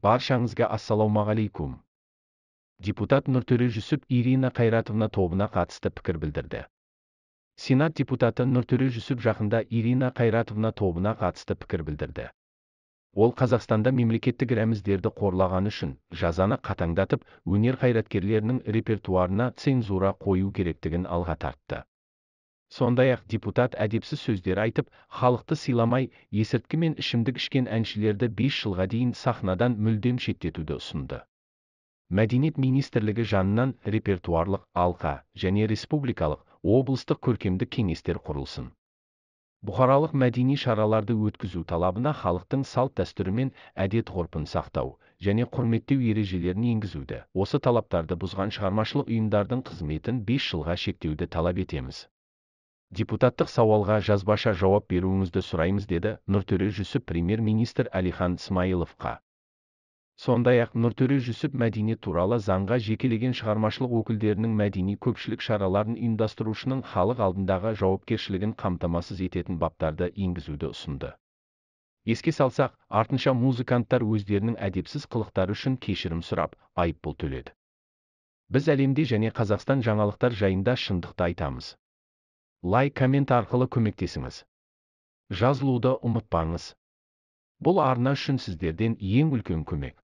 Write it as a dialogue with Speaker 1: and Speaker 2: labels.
Speaker 1: Баршаңызға ассалаумағалейкум. Депутат Нұртөре Жүсіп Ирина Қайратовна тобына қатысты пікір білдірді. Сенат депутаты Нұртөре Жүсіп жақында Ирина Қайратовна тобына қатысты пікір білдірді. Ол Қазақстанда мемлекеттік рәміздерді қорлағаны үшін жазаны қатаңдатып, өнер қайраткерлерінің репертуарына цензура қою керектігін алға тартты. Сондай-ақ депутат әдепсіз сөздер айтып, халықты сыйламай, есірткі мен ішімдік ішкен әншілерді 5 жылға дейін сахнадан мүлдем шеттетуді ұсынды. Мәдениет министрлігі жанынан репертуарлық алқа және республикалық, облыстық көркемдік кеңестер құрылсын. Бұқаралық мәдени шараларды өткізу талабына халықтың салт дәстүрі мен әдет-ғұрпын сақтау және құрметтеу ережелерін енгізуді. Осы талаптарды бұзған шығармашылық ұйымдардың қызметін 5 жылға шектеуді талап етеміз. Депутаттық сауалға жазбаша жауап беруіңізді сұраймыз, деді Нұртөре Жүсіп премьер-министр Әлихан Смайыловқа. Сондай-ақ Нұртөре Жүсіп мәдениет туралы заңға жекелеген шығармашылық өкілдерінің мәдени көпшілік шараларын ұйымдастырушының халық алдындағы жауапкершілігін қамтамасыз ететін баптарды енгізуді ұсынды. Еске салсақ, артынша музыканттар өздерінің әдепсіз қылықтары үшін кешірім сұрап, айыппұл төледі. Біз әлемде және Қазақстан жаңалықтар жайында шындықты айтамыз. Лайк, коммент арқылы көмектесіңіз. Жазылуды ұмытпаңыз. Бұл арна үшін сіздерден ең үлкен көмек.